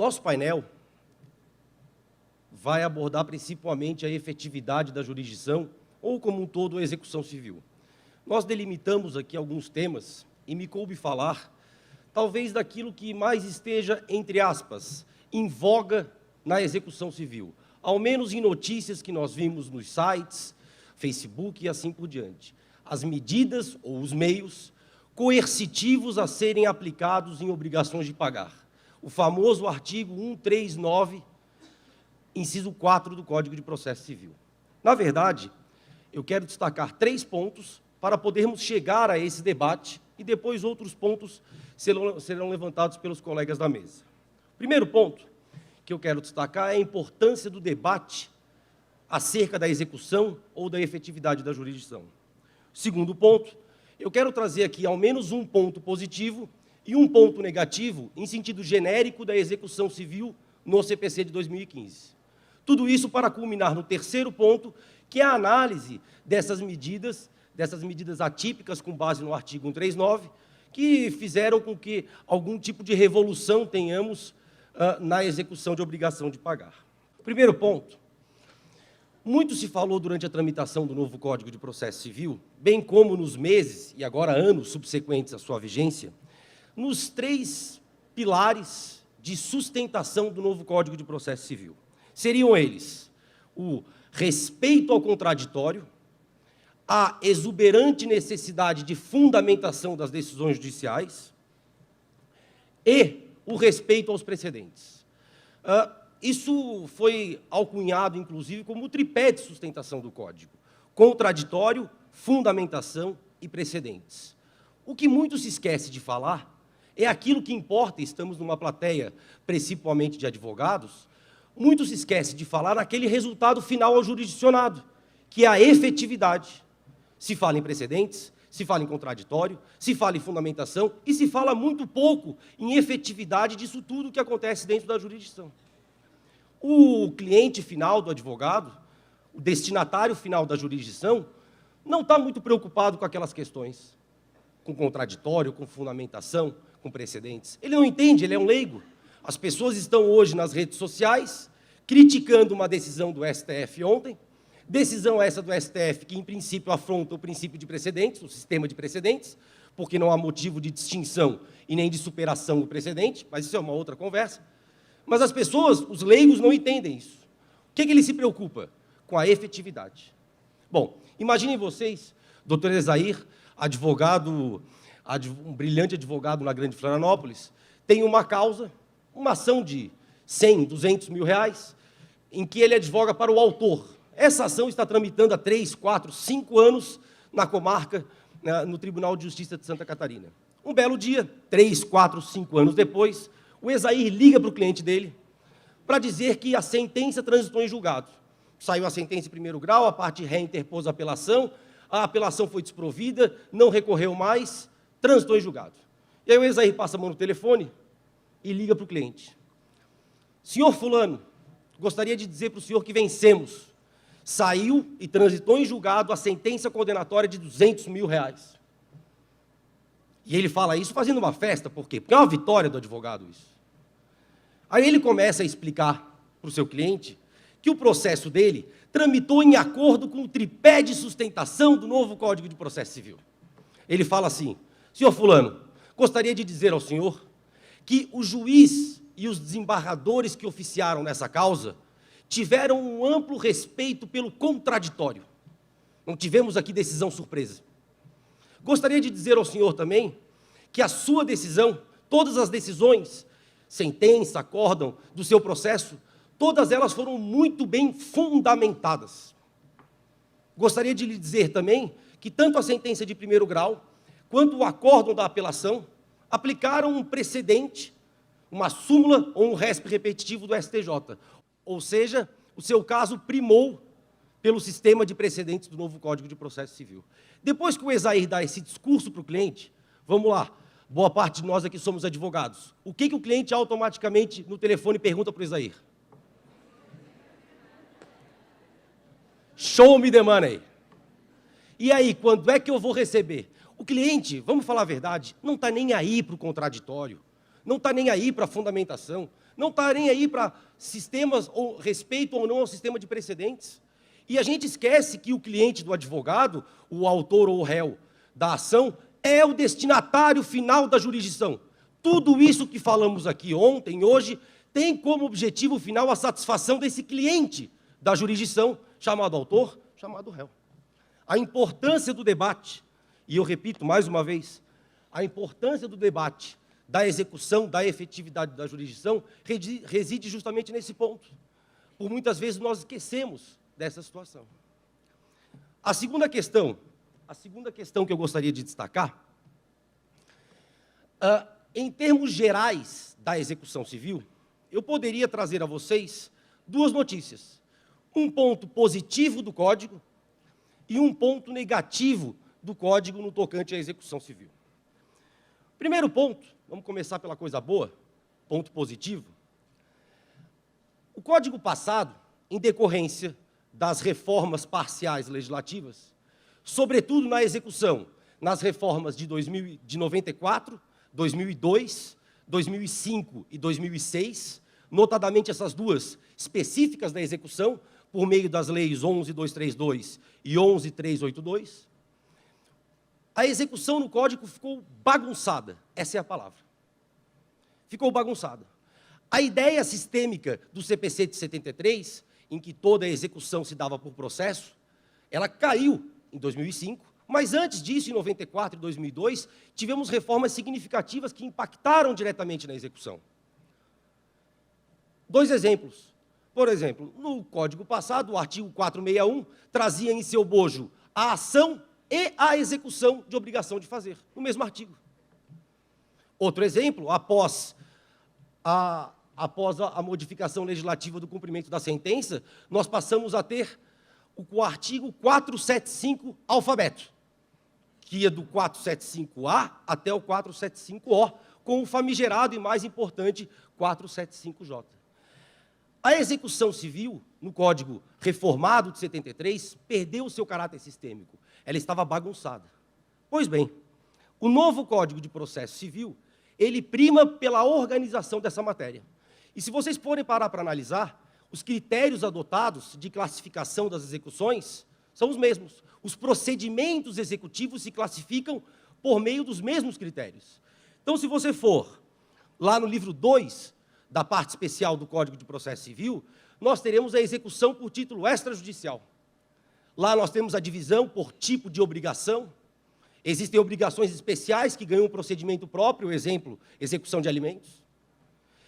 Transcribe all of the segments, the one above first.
nosso painel vai abordar principalmente a efetividade da jurisdição ou, como um todo, a execução civil. Nós delimitamos aqui alguns temas e me coube falar, talvez, daquilo que mais esteja, entre aspas, em voga na execução civil, ao menos em notícias que nós vimos nos sites, Facebook e assim por diante. As medidas ou os meios coercitivos a serem aplicados em obrigações de pagar. O famoso artigo 139, inciso 4 do Código de Processo Civil. Na verdade, eu quero destacar 3 pontos para podermos chegar a esse debate e depois outros pontos serão levantados pelos colegas da mesa. O primeiro ponto que eu quero destacar é a importância do debate acerca da execução ou da efetividade da jurisdição. Segundo ponto, eu quero trazer aqui ao menos um ponto positivo e um ponto negativo em sentido genérico da execução civil no CPC de 2015. Tudo isso para culminar no terceiro ponto, que é a análise dessas medidas atípicas com base no artigo 139, que fizeram com que algum tipo de revolução tenhamos na execução de obrigação de pagar. Primeiro ponto, muito se falou durante a tramitação do novo Código de Processo Civil, bem como nos meses e agora anos subsequentes à sua vigência, nos 3 pilares de sustentação do novo Código de Processo Civil. Seriam eles o respeito ao contraditório, a exuberante necessidade de fundamentação das decisões judiciais e o respeito aos precedentes. Isso foi alcunhado, inclusive, como o tripé de sustentação do Código: contraditório, fundamentação e precedentes. O que muito se esquece de falar é aquilo que importa, estamos numa plateia principalmente de advogados, muito se esquece de falar naquele resultado final ao jurisdicionado, que é a efetividade. Se fala em precedentes, se fala em contraditório, se fala em fundamentação e se fala muito pouco em efetividade disso tudo que acontece dentro da jurisdição. O cliente final do advogado, o destinatário final da jurisdição, não está muito preocupado com aquelas questões, com contraditório, com fundamentação, com precedentes. Ele não entende, ele é um leigo. As pessoas estão hoje nas redes sociais criticando uma decisão do STF ontem, decisão essa do STF que, em princípio, afronta o princípio de precedentes, o sistema de precedentes, porque não há motivo de distinção e nem de superação do precedente, mas isso é uma outra conversa. Mas as pessoas, os leigos, não entendem isso. O que ele se preocupa? Com a efetividade. Bom, imaginem vocês, doutor Ezair, advogado, um brilhante advogado na Grande Florianópolis, tem uma causa, uma ação de 100, 200 mil reais, em que ele advoga para o autor. Essa ação está tramitando há 3, 4, 5 anos na comarca, no Tribunal de Justiça de Santa Catarina. Um belo dia, 3, 4, 5 anos depois, o Ezair liga para o cliente dele para dizer que a sentença transitou em julgado. Saiu a sentença em primeiro grau, a parte ré interpôs a apelação foi desprovida, não recorreu mais, transitou em julgado. E aí o Ezair passa a mão no telefone e liga para o cliente. Senhor fulano, gostaria de dizer para o senhor que vencemos. Saiu e transitou em julgado a sentença condenatória de 200 mil reais. E ele fala isso fazendo uma festa, por quê? Porque é uma vitória do advogado isso. Aí ele começa a explicar para o seu cliente que o processo dele tramitou em acordo com o tripé de sustentação do novo Código de Processo Civil. Ele fala assim: senhor fulano, gostaria de dizer ao senhor que o juiz e os desembargadores que oficiaram nessa causa tiveram um amplo respeito pelo contraditório. Não tivemos aqui decisão surpresa. Gostaria de dizer ao senhor também que a sua decisão, todas as decisões, sentença, acórdão do seu processo, todas elas foram muito bem fundamentadas. Gostaria de lhe dizer também que tanto a sentença de primeiro grau, quanto o acórdão da apelação, aplicaram um precedente, uma súmula ou um resp repetitivo do STJ. Ou seja, o seu caso primou pelo sistema de precedentes do novo Código de Processo Civil. Depois que o Ezair dá esse discurso para o cliente, vamos lá, boa parte de nós aqui somos advogados. O que o cliente automaticamente no telefone pergunta para o Ezair? Show me the money. E aí, quando é que eu vou receber? O cliente, vamos falar a verdade, não está nem aí para o contraditório, não está nem aí para a fundamentação, não está nem aí para sistemas, ou respeito ou não ao sistema de precedentes. E a gente esquece que o cliente do advogado, o autor ou o réu da ação, é o destinatário final da jurisdição. Tudo isso que falamos aqui ontem, hoje, tem como objetivo final a satisfação desse cliente da jurisdição, chamado autor, chamado réu. A importância do debate, e eu repito mais uma vez, a importância do debate, da execução, da efetividade da jurisdição, reside justamente nesse ponto. Por muitas vezes nós esquecemos dessa situação. A segunda questão que eu gostaria de destacar, em termos gerais da execução civil, eu poderia trazer a vocês duas notícias. Um ponto positivo do Código e um ponto negativo do Código no tocante à execução civil. Primeiro ponto, vamos começar pela coisa boa, ponto positivo. O Código passado, em decorrência das reformas parciais legislativas, sobretudo na execução, nas reformas de 94, 2002, 2005 e 2006, notadamente essas duas específicas da execução, por meio das leis 11.232 e 11.382, a execução no Código ficou bagunçada, essa é a palavra. Ficou bagunçada. A ideia sistêmica do CPC de 73, em que toda a execução se dava por processo, ela caiu em 2005, mas antes disso, em 94 e 2002, tivemos reformas significativas que impactaram diretamente na execução. Dois exemplos. Por exemplo, no Código passado, o artigo 461 trazia em seu bojo a ação e a execução de obrigação de fazer, no mesmo artigo. Outro exemplo, após a modificação legislativa do cumprimento da sentença, nós passamos a ter o artigo 475 alfabeto, que ia do 475A até o 475O, com o famigerado e mais importante 475J. A execução civil, no Código reformado de 73, perdeu o seu caráter sistêmico. Ela estava bagunçada. Pois bem, o novo Código de Processo Civil, ele prima pela organização dessa matéria. E se vocês forem parar para analisar, os critérios adotados de classificação das execuções são os mesmos. Os procedimentos executivos se classificam por meio dos mesmos critérios. Então, se você for lá no livro 2, da parte especial do Código de Processo Civil, nós teremos a execução por título extrajudicial. Lá nós temos a divisão por tipo de obrigação. Existem obrigações especiais que ganham um procedimento próprio, exemplo, execução de alimentos.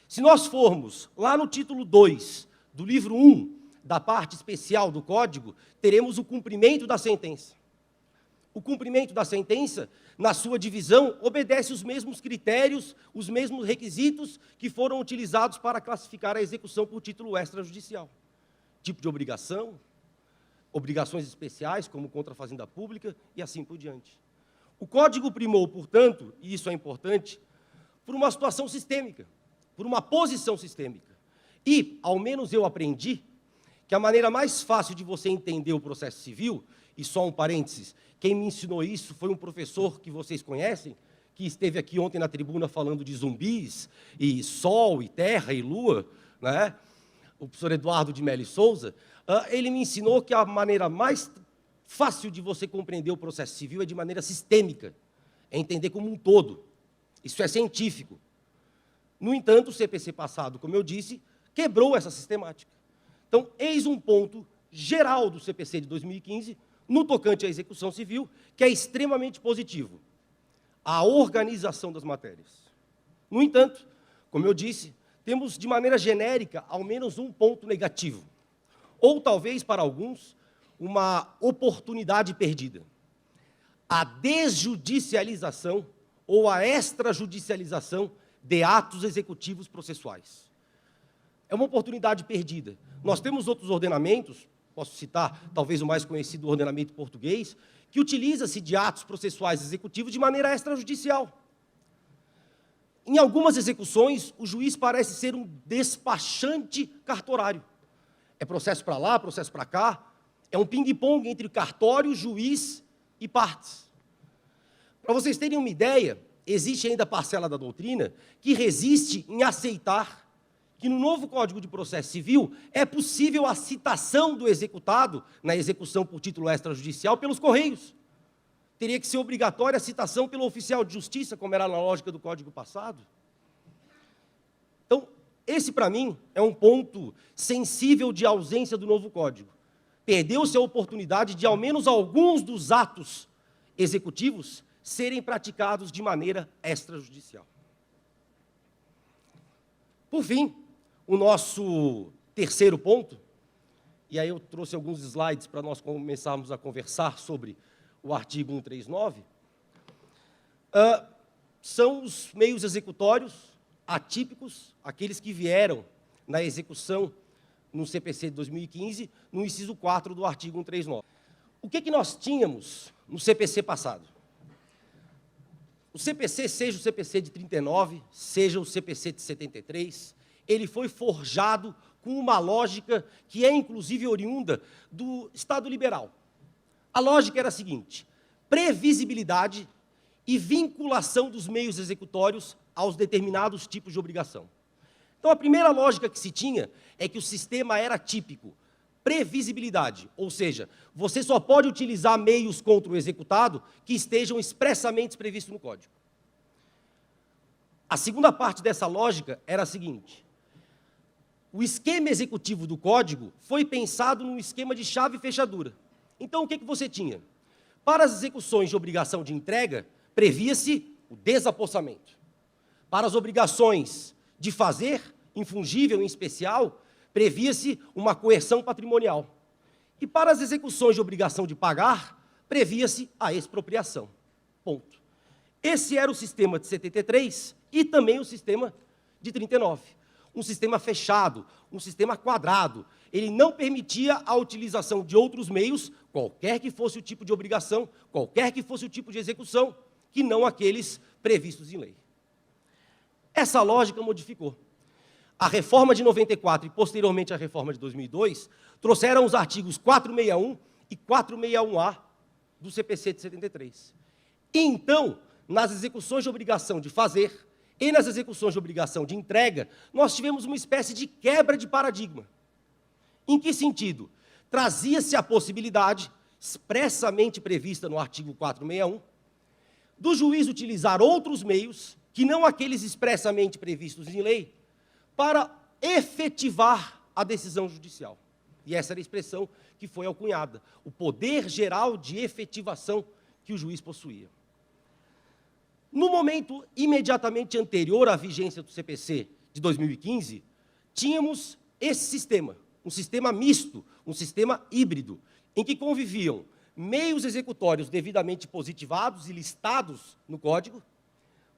Se nós formos lá no título 2 do livro 1, da parte especial do Código, teremos o cumprimento da sentença. O cumprimento da sentença, na sua divisão, obedece os mesmos critérios, os mesmos requisitos que foram utilizados para classificar a execução por título extrajudicial. Tipo de obrigação, obrigações especiais, como contra a fazenda pública, e assim por diante. O Código primou, portanto, e isso é importante, por uma situação sistêmica, por uma posição sistêmica. E, ao menos eu aprendi, que a maneira mais fácil de você entender o processo civil, e só um parênteses, quem me ensinou isso foi um professor que vocês conhecem, que esteve aqui ontem na tribuna falando de zumbis, e sol, e terra, e lua, né? O professor Eduardo de Mello Souza. Ele me ensinou que a maneira mais fácil de você compreender o processo civil é de maneira sistêmica, é entender como um todo. Isso é científico. No entanto, o CPC passado, como eu disse, quebrou essa sistemática. Então, eis um ponto geral do CPC de 2015, no tocante à execução civil, que é extremamente positivo. A organização das matérias. No entanto, como eu disse, temos de maneira genérica ao menos um ponto negativo. Ou talvez, para alguns, uma oportunidade perdida. A desjudicialização ou a extrajudicialização de atos executivos processuais. É uma oportunidade perdida. Nós temos outros ordenamentos, posso citar talvez o mais conhecido, o ordenamento português, que utiliza-se de atos processuais executivos de maneira extrajudicial. Em algumas execuções, o juiz parece ser um despachante cartorário. É processo para lá, processo para cá, é um ping-pong entre cartório, juiz e partes. Para vocês terem uma ideia, existe ainda parcela da doutrina que resiste em aceitar que no novo Código de Processo Civil é possível a citação do executado na execução por título extrajudicial pelos Correios. Teria que ser obrigatória a citação pelo oficial de justiça, como era na lógica do Código passado. Então, esse, para mim, é um ponto sensível de ausência do novo Código. Perdeu-se a oportunidade de, ao menos, alguns dos atos executivos serem praticados de maneira extrajudicial. Por fim, o nosso terceiro ponto, e aí eu trouxe alguns slides para nós começarmos a conversar sobre o artigo 139, são os meios executórios atípicos, aqueles que vieram na execução no CPC de 2015, no inciso 4 do artigo 139. O que nós tínhamos no CPC passado? O CPC, seja o CPC de 39, seja o CPC de 73, ele foi forjado com uma lógica que é, inclusive, oriunda do Estado liberal. A lógica era a seguinte: previsibilidade e vinculação dos meios executórios aos determinados tipos de obrigação. Então, a primeira lógica que se tinha é que o sistema era típico. Previsibilidade, ou seja, você só pode utilizar meios contra o executado que estejam expressamente previstos no Código. A segunda parte dessa lógica era a seguinte: o esquema executivo do Código foi pensado num esquema de chave e fechadura. Então, o que você tinha? Para as execuções de obrigação de entrega, previa-se o desapossamento. Para as obrigações de fazer, infungível em especial, previa-se uma coerção patrimonial. E para as execuções de obrigação de pagar, previa-se a expropriação. Ponto. Esse era o sistema de 73 e também o sistema de 39. Um sistema fechado, um sistema quadrado. Ele não permitia a utilização de outros meios, qualquer que fosse o tipo de obrigação, qualquer que fosse o tipo de execução, que não aqueles previstos em lei. Essa lógica modificou. A reforma de 94 e, posteriormente, a reforma de 2002, trouxeram os artigos 461 e 461-A do CPC de 73. E, então, nas execuções de obrigação de fazer e nas execuções de obrigação de entrega, nós tivemos uma espécie de quebra de paradigma. Em que sentido? Trazia-se a possibilidade, expressamente prevista no artigo 461, do juiz utilizar outros meios, que não aqueles expressamente previstos em lei, para efetivar a decisão judicial. E essa era a expressão que foi alcunhada, o poder geral de efetivação que o juiz possuía. No momento imediatamente anterior à vigência do CPC de 2015, tínhamos esse sistema, um sistema misto, um sistema híbrido, em que conviviam meios executórios devidamente positivados e listados no Código,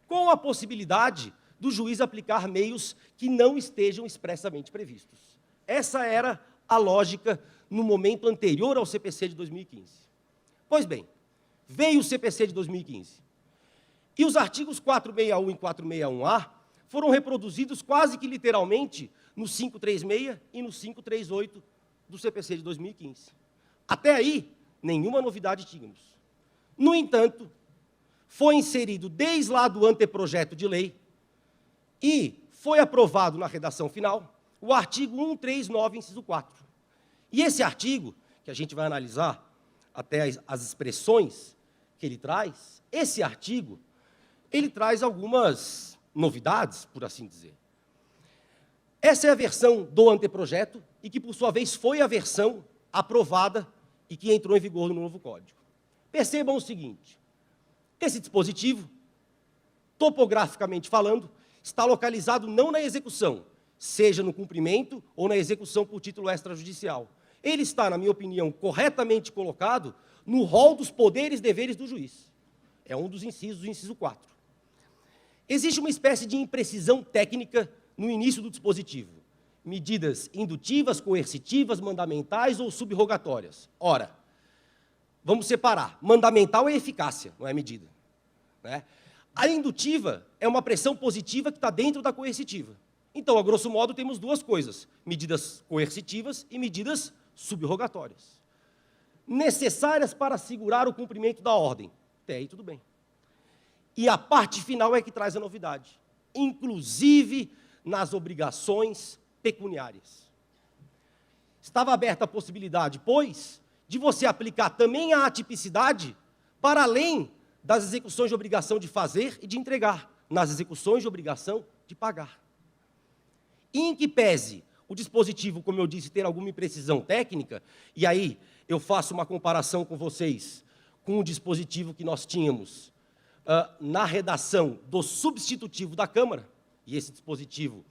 com a possibilidade do juiz aplicar meios que não estejam expressamente previstos. Essa era a lógica no momento anterior ao CPC de 2015. Pois bem, veio o CPC de 2015. E os artigos 461 e 461-A foram reproduzidos quase que literalmente no 536 e no 538 do CPC de 2015. Até aí, nenhuma novidade tínhamos. No entanto, foi inserido desde lá do anteprojeto de lei e foi aprovado na redação final o artigo 139, inciso 4. E esse artigo, que a gente vai analisar até as expressões que ele traz, esse artigo, ele traz algumas novidades, por assim dizer. Essa é a versão do anteprojeto e que, por sua vez, foi a versão aprovada e que entrou em vigor no novo Código. Percebam o seguinte: esse dispositivo, topograficamente falando, está localizado não na execução, seja no cumprimento ou na execução por título extrajudicial. Ele está, na minha opinião, corretamente colocado no rol dos poderes e deveres do juiz. É um dos incisos, o inciso 4. Existe uma espécie de imprecisão técnica no início do dispositivo. Medidas indutivas, coercitivas, mandamentais ou subrogatórias. Ora, vamos separar. Mandamental é eficácia, não é medida, né? A indutiva é uma pressão positiva que está dentro da coercitiva. Então, a grosso modo, temos duas coisas: medidas coercitivas e medidas subrogatórias. Necessárias para assegurar o cumprimento da ordem. Até aí, tudo bem. E a parte final é que traz a novidade. Inclusive, nas obrigações pecuniárias. Estava aberta a possibilidade, pois, de você aplicar também a atipicidade para além das execuções de obrigação de fazer e de entregar, nas execuções de obrigação de pagar. E em que pese o dispositivo, como eu disse, ter alguma imprecisão técnica, e aí eu faço uma comparação com vocês com o dispositivo que nós tínhamos na redação do substitutivo da Câmara, e esse dispositivo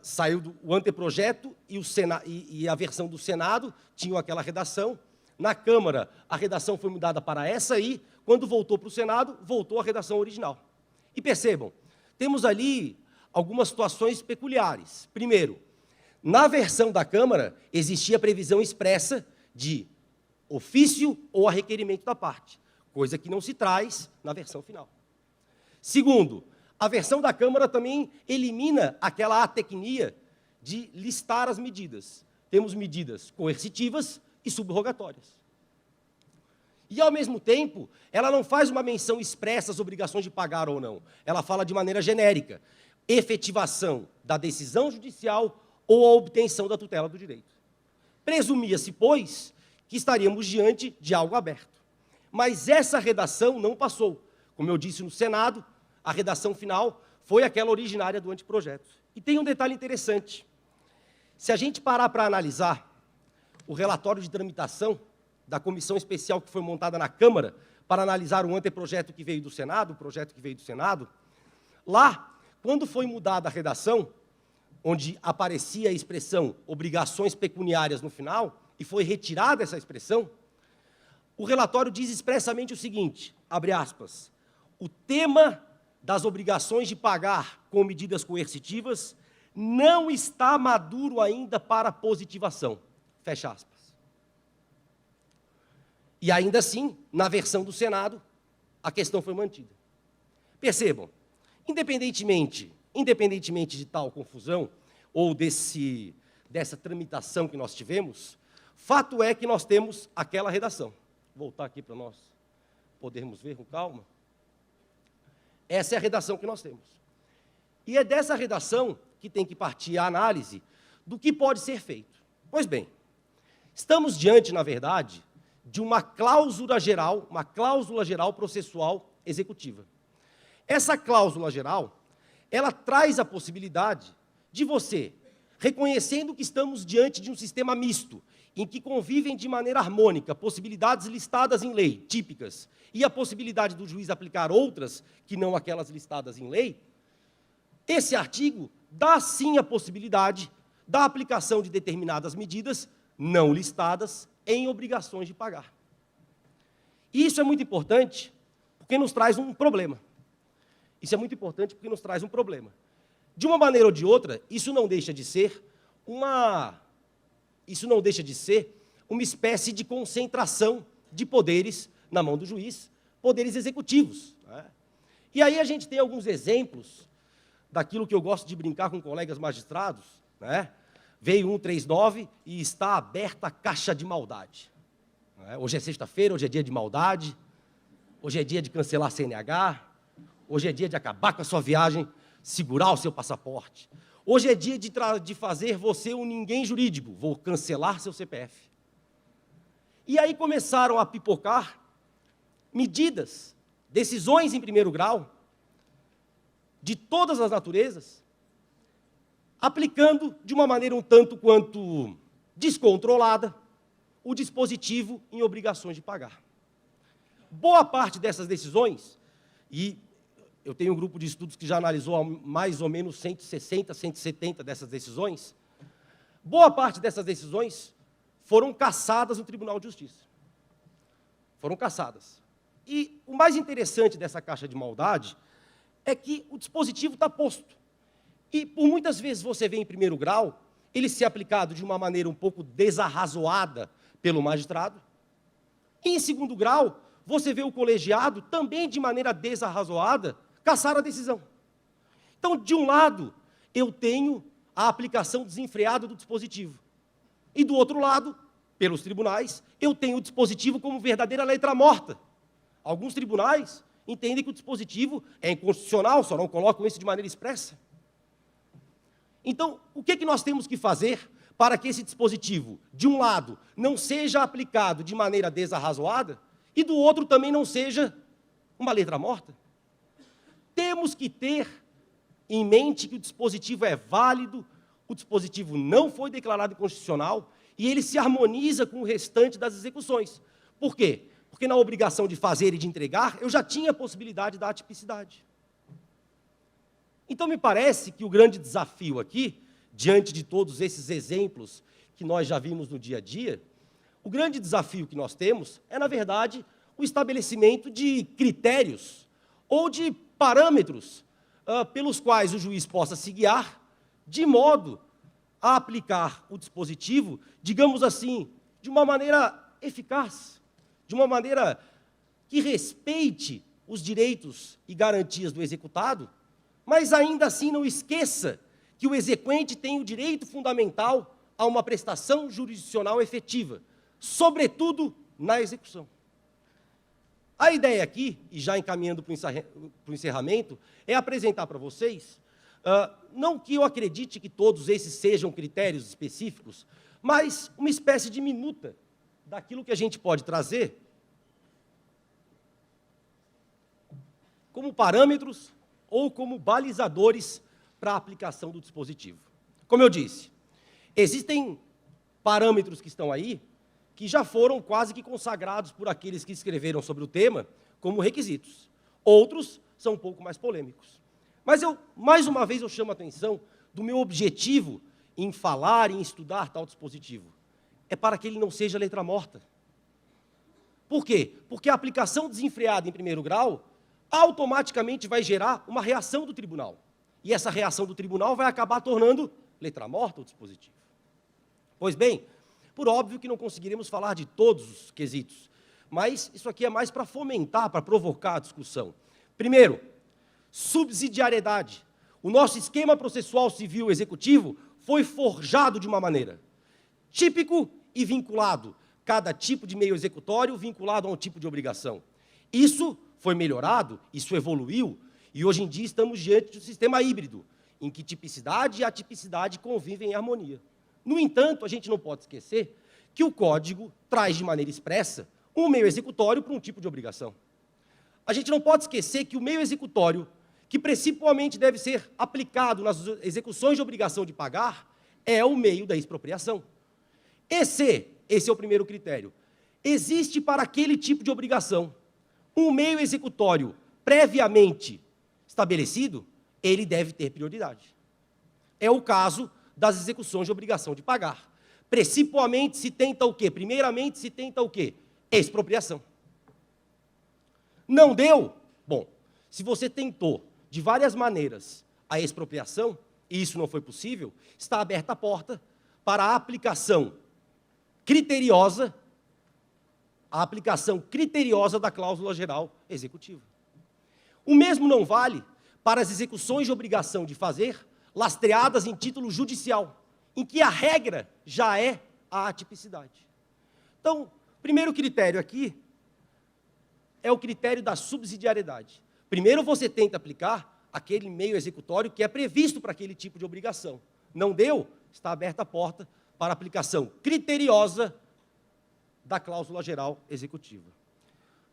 saiu do anteprojeto e a versão do Senado tinham aquela redação. Na Câmara, a redação foi mudada para essa aí, quando voltou para o Senado, voltou à redação original. E percebam, temos ali algumas situações peculiares. Primeiro, na versão da Câmara, existia previsão expressa de ofício ou a requerimento da parte, coisa que não se traz na versão final. Segundo, a versão da Câmara também elimina aquela atecnia de listar as medidas. Temos medidas coercitivas e subrogatórias. E, ao mesmo tempo, ela não faz uma menção expressa às obrigações de pagar ou não. Ela fala de maneira genérica, efetivação da decisão judicial ou a obtenção da tutela do direito. Presumia-se, pois, que estaríamos diante de algo aberto. Mas essa redação não passou. Como eu disse no Senado, a redação final foi aquela originária do anteprojeto. E tem um detalhe interessante. Se a gente parar para analisar o relatório de tramitação da comissão especial que foi montada na Câmara para analisar o anteprojeto que veio do Senado, o projeto que veio do Senado, lá, quando foi mudada a redação, onde aparecia a expressão obrigações pecuniárias no final, e foi retirada essa expressão, o relatório diz expressamente o seguinte, abre aspas, o tema das obrigações de pagar com medidas coercitivas não está maduro ainda para positivação, fecha aspas. E ainda assim, na versão do Senado, a questão foi mantida. Percebam, independentemente de tal confusão, ou dessa tramitação que nós tivemos, fato é que nós temos aquela redação. Vou voltar aqui para nós podermos ver com calma. Essa é a redação que nós temos. E é dessa redação que tem que partir a análise do que pode ser feito. Pois bem, estamos diante, na verdade, de uma cláusula geral processual executiva. Essa cláusula geral, ela traz a possibilidade de você, reconhecendo que estamos diante de um sistema misto, em que convivem de maneira harmônica possibilidades listadas em lei, típicas, e a possibilidade do juiz aplicar outras, que não aquelas listadas em lei, esse artigo dá sim a possibilidade da aplicação de determinadas medidas não listadas em obrigações de pagar. E isso é muito importante porque nos traz um problema. Isso é muito importante porque nos traz um problema. De uma maneira ou de outra, isso não deixa de ser uma espécie de concentração de poderes na mão do juiz, poderes executivos. Né? E aí a gente tem alguns exemplos daquilo que eu gosto de brincar com colegas magistrados, né? Veio 139 e está aberta a caixa de maldade. Hoje é sexta-feira, hoje é dia de maldade, hoje é dia de cancelar a CNH, hoje é dia de acabar com a sua viagem, segurar o seu passaporte. Hoje é dia de fazer você um ninguém jurídico, vou cancelar seu CPF. E aí começaram a pipocar medidas, decisões em primeiro grau, de todas as naturezas, aplicando de uma maneira um tanto quanto descontrolada o dispositivo em obrigações de pagar. Boa parte dessas decisões, e eu tenho um grupo de estudos que já analisou mais ou menos 160, 170 dessas decisões, boa parte dessas decisões foram cassadas no Tribunal de Justiça. Foram cassadas. E o mais interessante dessa caixa de maldade é que o dispositivo está posto. E, por muitas vezes, você vê em primeiro grau, ele ser aplicado de uma maneira um pouco desarrazoada pelo magistrado. E, em segundo grau, você vê o colegiado, também de maneira desarrazoada, cassar a decisão. Então, de um lado, eu tenho a aplicação desenfreada do dispositivo. E, do outro lado, pelos tribunais, eu tenho o dispositivo como verdadeira letra morta. Alguns tribunais entendem que o dispositivo é inconstitucional, só não colocam isso de maneira expressa. Então, o que nós temos que fazer para que esse dispositivo, de um lado, não seja aplicado de maneira desarrazoada, e do outro também não seja uma letra morta? Temos que ter em mente que o dispositivo é válido, o dispositivo não foi declarado inconstitucional, e ele se harmoniza com o restante das execuções. Por quê? Porque na obrigação de fazer e de entregar, eu já tinha a possibilidade da atipicidade. Então, me parece que o grande desafio aqui, diante de todos esses exemplos que nós já vimos no dia a dia, o grande desafio que nós temos é, na verdade, o estabelecimento de critérios ou de parâmetros pelos quais o juiz possa se guiar, de modo a aplicar o dispositivo, digamos assim, de uma maneira eficaz, de uma maneira que respeite os direitos e garantias do executado, mas ainda assim não esqueça que o exequente tem o direito fundamental a uma prestação jurisdicional efetiva, sobretudo na execução. A ideia aqui, e já encaminhando para o encerramento, é apresentar para vocês, não que eu acredite que todos esses sejam critérios específicos, mas uma espécie de minuta daquilo que a gente pode trazer como parâmetros ou como balizadores para a aplicação do dispositivo. Como eu disse, existem parâmetros que estão aí, que já foram quase que consagrados por aqueles que escreveram sobre o tema como requisitos. Outros são um pouco mais polêmicos. Mas mais uma vez, eu chamo a atenção do meu objetivo em falar, em estudar tal dispositivo. É para que ele não seja letra morta. Por quê? Porque a aplicação desenfreada em primeiro grau automaticamente vai gerar uma reação do tribunal. E essa reação do tribunal vai acabar tornando letra morta o dispositivo. Pois bem, por óbvio que não conseguiremos falar de todos os quesitos, mas isso aqui é mais para fomentar, para provocar a discussão. Primeiro, subsidiariedade. O nosso esquema processual civil executivo foi forjado de uma maneira típico e vinculado, cada tipo de meio executório vinculado a um tipo de obrigação. Isso foi melhorado, isso evoluiu, e hoje em dia estamos diante de um sistema híbrido, em que tipicidade e atipicidade convivem em harmonia. No entanto, a gente não pode esquecer que o Código traz de maneira expressa um meio executório para um tipo de obrigação. A gente não pode esquecer que o meio executório, que principalmente deve ser aplicado nas execuções de obrigação de pagar, é o meio da expropriação. Esse é o primeiro critério. Existe para aquele tipo de obrigação um meio executório previamente estabelecido, ele deve ter prioridade. É o caso das execuções de obrigação de pagar. Principalmente se tenta o quê? Primeiramente se tenta o quê? Expropriação. Não deu? Bom, se você tentou de várias maneiras a expropriação, e isso não foi possível, está aberta a porta para a aplicação criteriosa da cláusula geral executiva. O mesmo não vale para as execuções de obrigação de fazer lastreadas em título judicial, em que a regra já é a atipicidade. Então, primeiro critério aqui é o critério da subsidiariedade. Primeiro você tenta aplicar aquele meio executório que é previsto para aquele tipo de obrigação. Não deu? Está aberta a porta para a aplicação criteriosa da cláusula geral executiva.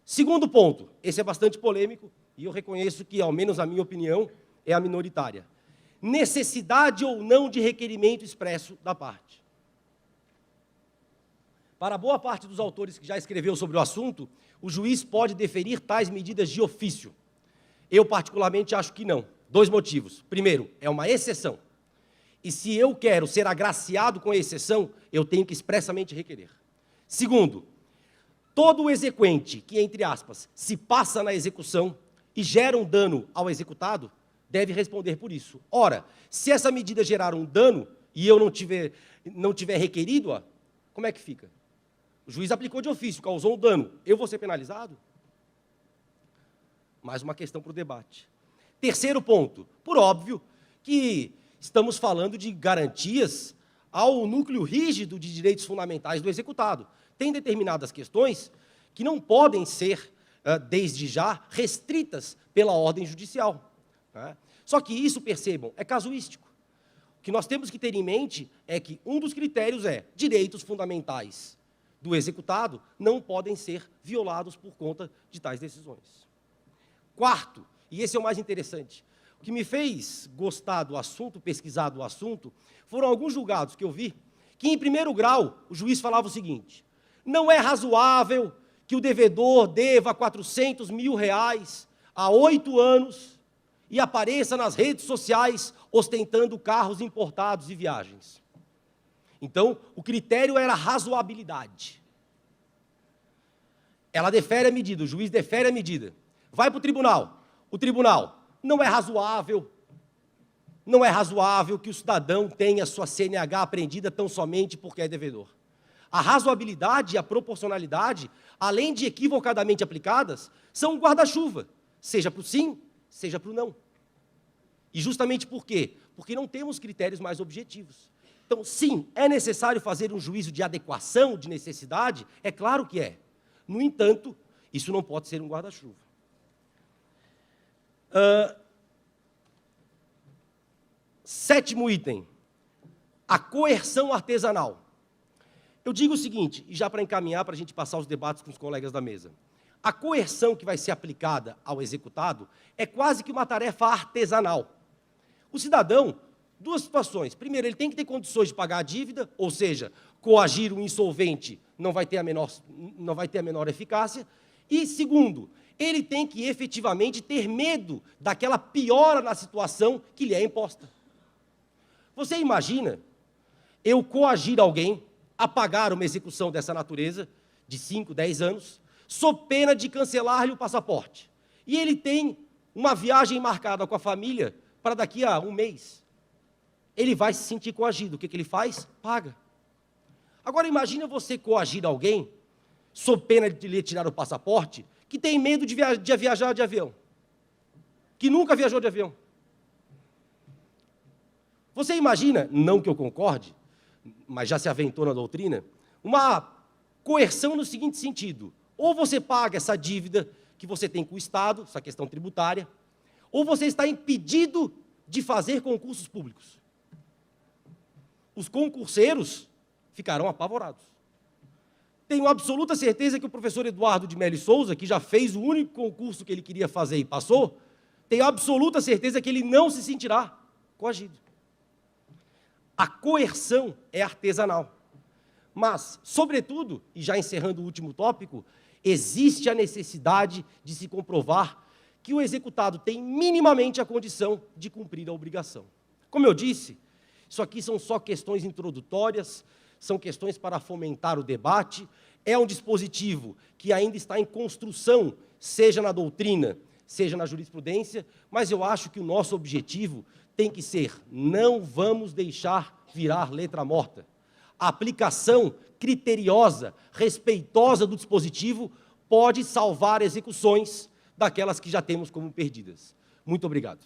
Segundo ponto, esse é bastante polêmico, e eu reconheço que, ao menos a minha opinião, é a minoritária. Necessidade ou não de requerimento expresso da parte. Para boa parte dos autores que já escreveu sobre o assunto, o juiz pode deferir tais medidas de ofício. Eu, particularmente, acho que não. 2 motivos. Primeiro, é uma exceção. E se eu quero ser agraciado com a exceção, eu tenho que expressamente requerer. Segundo, todo o exequente que, entre aspas, se passa na execução e gera um dano ao executado, deve responder por isso. Ora, se essa medida gerar um dano e eu não tiver requerido-a, como é que fica? O juiz aplicou de ofício, causou um dano. Eu vou ser penalizado? Mais uma questão para o debate. Terceiro ponto, por óbvio que estamos falando de garantias ao núcleo rígido de direitos fundamentais do executado. Tem determinadas questões que não podem ser, desde já, restritas pela ordem judicial. Né? Só que isso, percebam, é casuístico. que nós temos que ter em mente é que um dos critérios é direitos fundamentais do executado não podem ser violados por conta de tais decisões. Quarto, e esse é o mais interessante, o que me fez gostar do assunto, pesquisar do assunto, foram alguns julgados que eu vi, que em primeiro grau o juiz falava o seguinte: não é razoável que o devedor deva R$400 mil há 8 anos e apareça nas redes sociais ostentando carros importados e viagens. Então, o critério era razoabilidade. Ela defere a medida, o juiz defere a medida. Vai para o tribunal. O tribunal: não é razoável que o cidadão tenha sua CNH apreendida tão somente porque é devedor. A razoabilidade e a proporcionalidade, além de equivocadamente aplicadas, são um guarda-chuva, seja para o sim, seja para o não. E justamente por quê? Porque não temos critérios mais objetivos. Então, sim, é necessário fazer um juízo de adequação, de necessidade? É claro que é. No entanto, isso não pode ser um guarda-chuva. Sétimo item, a coerção artesanal. Eu digo o seguinte, e já para encaminhar, para a gente passar os debates com os colegas da mesa. A coerção que vai ser aplicada ao executado é quase que uma tarefa artesanal. O cidadão, duas situações. Primeiro, ele tem que ter condições de pagar a dívida, ou seja, coagir o insolvente não vai ter a menor eficácia. E, segundo, ele tem que efetivamente ter medo daquela piora na situação que lhe é imposta. Você imagina eu coagir alguém a pagar uma execução dessa natureza, de 5, 10 anos, sob pena de cancelar-lhe o passaporte. E ele tem uma viagem marcada com a família para daqui a um mês. Ele vai se sentir coagido. O que ele faz? Paga. Agora, imagina você coagir alguém, sob pena de lhe tirar o passaporte, que tem medo de viajar de avião, que nunca viajou de avião. Você imagina, não que eu concorde, mas já se aventou na doutrina, uma coerção no seguinte sentido: ou você paga essa dívida que você tem com o Estado, essa questão tributária, ou você está impedido de fazer concursos públicos. Os concurseiros ficarão apavorados. Tenho absoluta certeza que o professor Eduardo de Melo Souza, que já fez o único concurso que ele queria fazer e passou, tenho absoluta certeza que ele não se sentirá coagido. A coerção é artesanal. Mas, sobretudo, e já encerrando o último tópico, existe a necessidade de se comprovar que o executado tem minimamente a condição de cumprir a obrigação. Como eu disse, isso aqui são só questões introdutórias, são questões para fomentar o debate, é um dispositivo que ainda está em construção, seja na doutrina, seja na jurisprudência, mas eu acho que o nosso objetivo tem que ser: não vamos deixar virar letra morta. A aplicação criteriosa, respeitosa do dispositivo pode salvar execuções daquelas que já temos como perdidas. Muito obrigado.